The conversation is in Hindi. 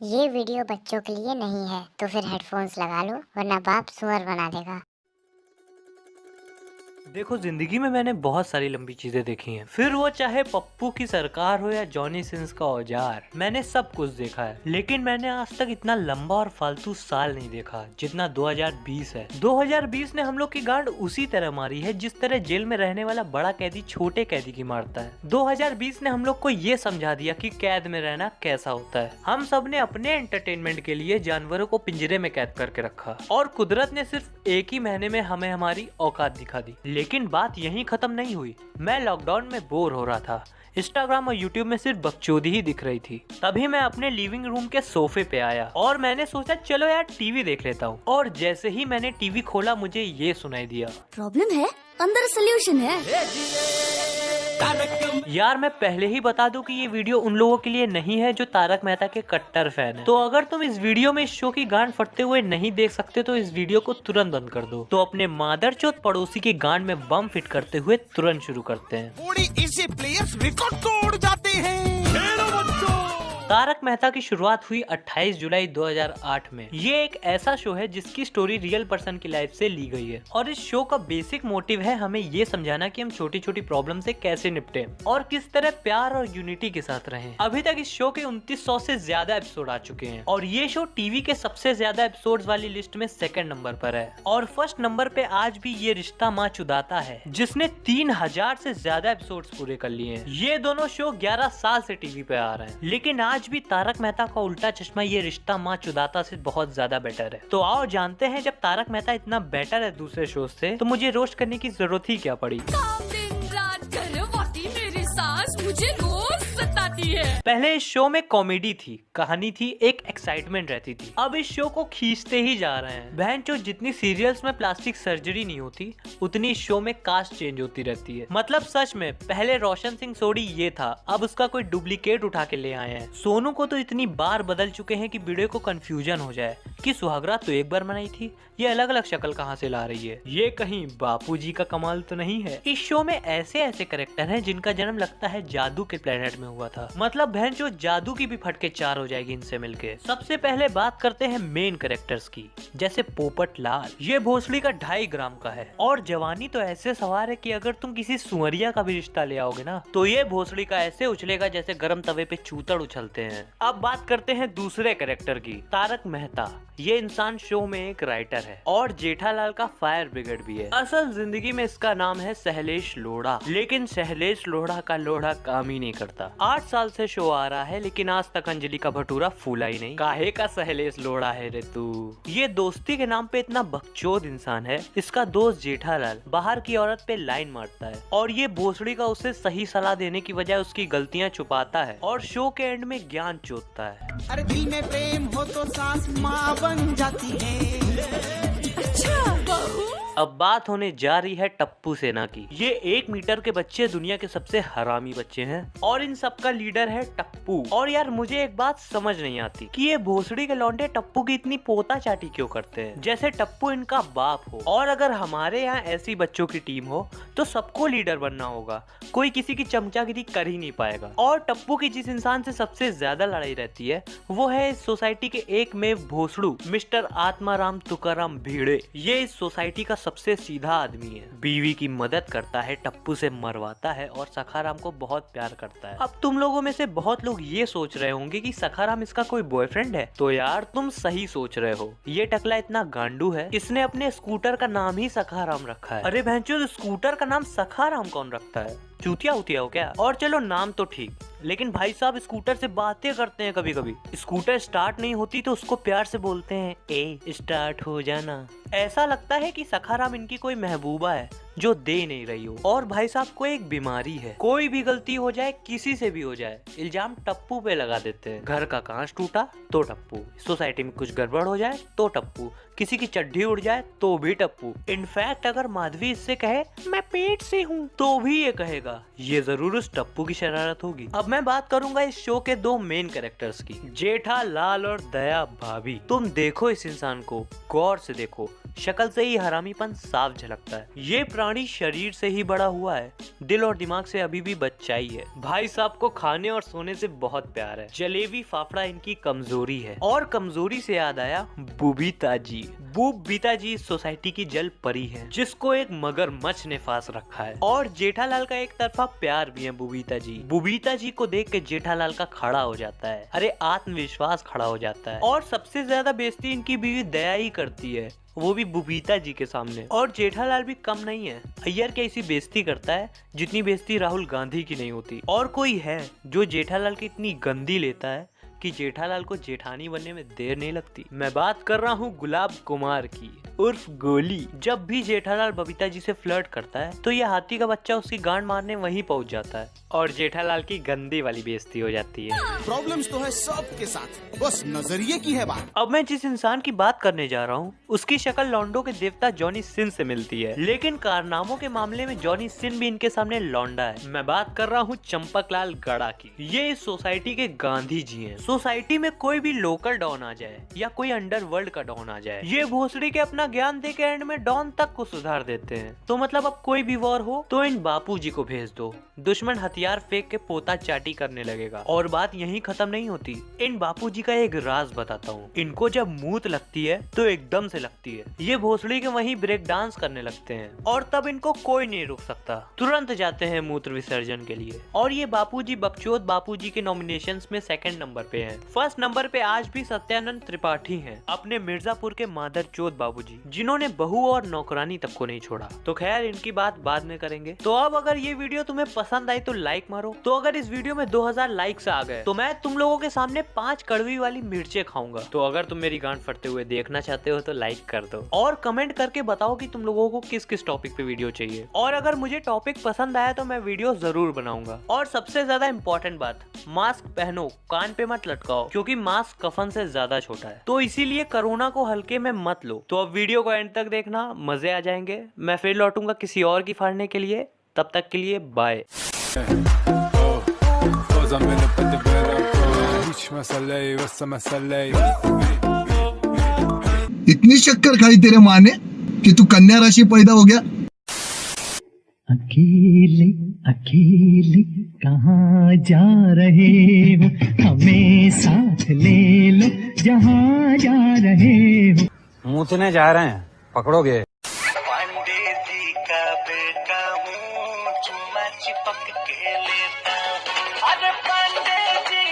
ये वीडियो बच्चों के लिए नहीं है तो फिर हेडफोन्स लगा लो वरना बाप सुअर बना देगा। देखो, जिंदगी में मैंने बहुत सारी लंबी चीजें देखी हैं, फिर वो चाहे पप्पू की सरकार हो या जॉनी सिंस का औजार। मैंने सब कुछ देखा है, लेकिन मैंने आज तक इतना लंबा और फालतू साल नहीं देखा जितना 2020 है। 2020 ने हम लोग की गांड उसी तरह मारी है जिस तरह जेल में रहने वाला बड़ा कैदी छोटे कैदी की मारता है। 2020 ने हम लोग को ये समझा दिया कि कैद में रहना कैसा होता है। हम सब ने अपने एंटरटेनमेंट के लिए जानवरों को पिंजरे में कैद करके रखा और कुदरत ने सिर्फ एक ही महीने में हमें हमारी औकात दिखा दी। लेकिन बात यहीं खत्म नहीं हुई। मैं लॉकडाउन में बोर हो रहा था, इंस्टाग्राम और यूट्यूब में सिर्फ बकचोदी ही दिख रही थी। तभी मैं अपने लिविंग रूम के सोफे पे आया और मैंने सोचा चलो यार टीवी देख लेता हूँ। और जैसे ही मैंने टीवी खोला मुझे ये सुनाई दिया, प्रॉब्लम है अंदर सोल्यूशन है। यार मैं पहले ही बता दूं कि ये वीडियो उन लोगों के लिए नहीं है जो तारक मेहता के कट्टर फैन हैं। तो अगर तुम इस वीडियो में इस शो की गांड फटते हुए नहीं देख सकते तो इस वीडियो को तुरंत बंद कर दो। तो अपने मादरचोद पड़ोसी की गांड में बम फिट करते हुए तुरंत शुरू करते हैं। थोड़ी इसी प्लेयर्स रिकॉर्ड तोड़ जाते हैं। खेलो बच्चों। तारक मेहता की शुरुआत हुई 28 जुलाई 2008 में। ये एक ऐसा शो है जिसकी स्टोरी रियल पर्सन की लाइफ से ली गई है और इस शो का बेसिक मोटिव है हमें ये समझाना कि हम छोटी छोटी प्रॉब्लम से कैसे निपटे और किस तरह प्यार और यूनिटी के साथ रहें। अभी तक इस शो के 2900 से ज्यादा एपिसोड आ चुके हैं और ये शो टीवी के सबसे ज्यादा एपिसोड्स वाली लिस्ट में सेकंड नंबर पर है। और फर्स्ट नंबर पे आज भी ये रिश्ता माँ चुदाता है जिसने 3000 से ज्यादा एपिसोड्स पूरे कर लिए हैं। ये दोनों शो 11 साल से टीवी पे आ रहे हैं, लेकिन आज भी तारक मेहता का उल्टा चश्मा ये रिश्ता माँ चुदाता से बहुत ज्यादा बेटर है। तो आओ जानते हैं, जब तारक मेहता इतना बेटर है दूसरे शो से तो मुझे रोस्ट करने की जरूरत ही क्या पड़ी। मेरी सास मुझे रोज सताती है। पहले इस शो में कॉमेडी थी, कहानी थी, एक एक्साइटमेंट रहती थी। अब इस शो को खींचते ही जा रहे हैं। बहन चो, जितनी सीरियल्स में प्लास्टिक सर्जरी नहीं होती उतनी इस शो में कास्ट चेंज होती रहती है। मतलब सच में पहले रोशन सिंह सोडी ये था, अब उसका कोई डुप्लीकेट उठा के ले आए हैं। सोनू को तो इतनी बार बदल चुके हैं कि वीडियो को कंफ्यूजन हो जाए कि सुहागरात तो एक बार बनाई थी, ये अलग अलग शक्ल कहाँ से ला रही है। ये कहीं बापूजी का कमाल तो नहीं है। इस शो में ऐसे ऐसे कैरेक्टर हैं जिनका जन्म लगता है जादू के प्लेनेट में हुआ था। मतलब बहन जो जादू की भी फटके चार हो जाएगी इनसे मिलके। सबसे पहले बात करते हैं मेन कैरेक्टर्स की, जैसे पोपट लाल। ये भोसड़ी का 2.5 ग्राम का है और जवानी तो ऐसे सवार है कि अगर तुम किसी सुअरिया का भी रिश्ता ले आओगे ना तो ये भोसड़ी का ऐसे उछलेगा जैसे गर्म तवे पे चूतड़ उछलते हैं। अब बात करते हैं दूसरे कैरेक्टर की, तारक मेहता। ये इंसान शो में एक राइटर है और जेठालाल का फायर ब्रिगेड भी है। असल जिंदगी में इसका नाम है सहलेश लोढ़ा, लेकिन सहलेश लोढ़ा का लोढ़ा काम ही नहीं करता। 8 साल से शो आ रहा है लेकिन आज तक अंजलि का भटूरा फूला ही नहीं। काहे का सहलेश लोढ़ा है रे तू। ये दोस्ती के नाम पे इतना बकचोद इंसान है। इसका दोस्त जेठालाल बाहर की औरत पे लाइन मारता है और ये भोसड़ी का उसे सही सलाह देने की बजाय उसकी गलतियाँ छुपाता है और शो के एंड में ज्ञान चोदता है। अरे दिल में प्रेम हो तो सास माँ बन जाती है। अच्छा बहू। अब बात होने जा रही है टप्पू सेना की। ये 1 मीटर के बच्चे दुनिया के सबसे हरामी बच्चे हैं और इन सब का लीडर है टप्पू। और यार मुझे एक बात समझ नहीं आती कि ये भोसड़ी के लौंडे टप्पू की इतनी पोता चाटी क्यों करते हैं, जैसे टप्पू इनका बाप हो। और अगर हमारे यहाँ ऐसी बच्चों की टीम हो तो सबको लीडर बनना होगा, कोई किसी की चमचागिरी कर ही नहीं पाएगा। और टप्पू की जिस इंसान से सबसे ज्यादा लड़ाई रहती है वो है इस सोसाइटी के एक में भोसड़ू मिस्टर आत्माराम तुकाराम भिड़े। ये इस सोसाइटी का सबसे सीधा आदमी है। बीवी की मदद करता है, टप्पू से मरवाता है और सखाराम को बहुत प्यार करता है। अब तुम लोगों में से बहुत लोग ये सोच रहे होंगे कि सखाराम इसका कोई बॉयफ्रेंड है, तो यार तुम सही सोच रहे हो। ये टकला इतना गांडू है, इसने अपने स्कूटर का नाम ही सखाराम रखा है। अरे भैंचो, स्कूटर का नाम सखाराम कौन रखता है? चूतिया उतिया हो क्या? और चलो नाम तो ठीक, लेकिन भाई साहब स्कूटर से बातें करते हैं कभी कभी। स्कूटर स्टार्ट नहीं होती तो उसको प्यार से बोलते हैं ए स्टार्ट हो जाना। ऐसा लगता है कि सखाराम इनकी कोई महबूबा है जो दे नहीं रही हो। और भाई साहब को एक बीमारी है, कोई भी गलती हो जाए किसी से भी हो जाए इल्जाम टप्पू पे लगा देते हैं। घर का कांच टूटा तो टप्पू, सोसाइटी में कुछ गड़बड़ हो जाए तो टप्पू, किसी की चड्ढी उड़ जाए तो भी टप्पू। इनफैक्ट अगर माधवी इससे कहे मैं पेट से हूँ तो भी ये कहेगा। ये जरूर उस टप्पू की शरारत होगी। अब मैं बात करूंगा इस शो के 2 मेन कैरेक्टर्स की, जेठा लाल और दया भाभी। तुम देखो इस इंसान को, गौर से देखो। शक्ल से ही हरामीपन साफ झलकता है। ये प्राणी शरीर से ही बड़ा हुआ है, दिल और दिमाग से अभी भी बच्चा ही है। भाई साहब को खाने और सोने से बहुत प्यार है। जलेबी फाफड़ा इनकी कमजोरी है। और कमजोरी से याद आया, बबीता जी। बबीता जी इस सोसाइटी की जल परी है, जिसको एक मगरमच्छ ने फांस रखा है। और जेठालाल का एक तरफा प्यार भी है बबीता जी। बबीता जी को देख के जेठालाल का खड़ा हो जाता है, अरे आत्मविश्वास खड़ा हो जाता है। और सबसे ज्यादा बेइज्जती इनकी बीवी दया ही करती है, वो भी बबीता जी के सामने। और जेठालाल भी कम नहीं है, अय्यर की ऐसी बेइज्जती करता है जितनी बेइज्जती राहुल गांधी की नहीं होती। और कोई है जो जेठालाल की इतनी गंदी लेता है कि जेठालाल को जेठानी बनने में देर नहीं लगती। मैं बात कर रहा हूँ गुलाब कुमार की, उर्फ गोली। जब भी जेठालाल बबीता जी से फ्लर्ट करता है तो ये हाथी का बच्चा उसकी गांड मारने वहीं पहुंच जाता है और जेठालाल की गंदी वाली बेइज्जती हो जाती है। प्रॉब्लम्स तो है सबके साथ, बस नजरिए की है बात। अब मैं जिस इंसान की बात करने जा रहा हूँ उसकी शक्ल लॉन्डो के देवता जॉनी सिन से मिलती है, लेकिन कारनामों के मामले में जॉनी सिन भी इनके सामने लौंडा है। मैं बात कर रहा हूँ चंपकलाल गड़ा की। ये इस सोसाइटी के गांधी जी हैं। सोसाइटी में कोई भी लोकल डॉन आ जाए या कोई अंडरवर्ल्ड का डॉन आ जाए, ये भोसड़ी के अपना ज्ञान दे के एंड में डॉन तक को सुधार देते हैं। तो मतलब अब कोई भी वॉर हो तो इन बापू जी को भेज दो, दुश्मन हथियार फेंक के पोता चाटी करने लगेगा। और बात यहीं खत्म नहीं होती, इन बापू जी का एक राज बताता हूँ। इनको जब मूत लगती है तो एकदम से लगती है, ये भोसड़ी के वहीं ब्रेक डांस करने लगते हैं और तब इनको कोई नहीं रोक सकता, तुरंत जाते हैं मूत्र विसर्जन के लिए। और ये बापूजी बकचोद बापूजी के नॉमिनेशंस में सेकंड नंबर पे हैं। फर्स्ट नंबर पे आज भी सत्यानंद त्रिपाठी हैं, अपने मिर्जापुर के मादर चोद बाबूजी, जिन्होंने बहू और नौकरानी तक को नहीं छोड़ा। तो खैर इनकी बात बाद में करेंगे। तो अब अगर ये वीडियो तुम्हें पसंद आई तो लाइक मारो। तो अगर इस वीडियो में 2000 लाइक्स आ गए तो मैं तुम लोगों के सामने 5 कड़वी वाली मिर्चें खाऊंगा। तो अगर तुम मेरी गांड फटते हुए देखना चाहते हो तो लाइक कर दो और कमेंट करके बताओ कि तुम लोगों को किस किस टॉपिक पे वीडियो चाहिए। और अगर मुझे टॉपिक पसंद आया तो मैं वीडियो जरूर बनाऊंगा। और सबसे ज्यादा इम्पोर्टेंट बात, मास्क पहनो, कान पे मत लटकाओ, क्योंकि मास्क कफन से ज्यादा छोटा है। तो इसीलिए कोरोना को हल्के में मत लो। तो अब वीडियो को एंड तक देखना, मजे आ जाएंगे। मैं फिर लौटूंगा किसी और की फाड़ने के लिए, तब तक के लिए बाय। इतनी शक्कर खाई तेरे माँ ने कि तू कन्या राशि पैदा हो गया। अकेले अकेले कहाँ जा रहे हो, हमें साथ ले लो जहाँ जा रहे हो। मूतने जा रहे हैं, पकड़ोगे। पांडे जी का बेटा हूँ, चुम्मा चिपक के लेता हूँ। अरे पांडे जी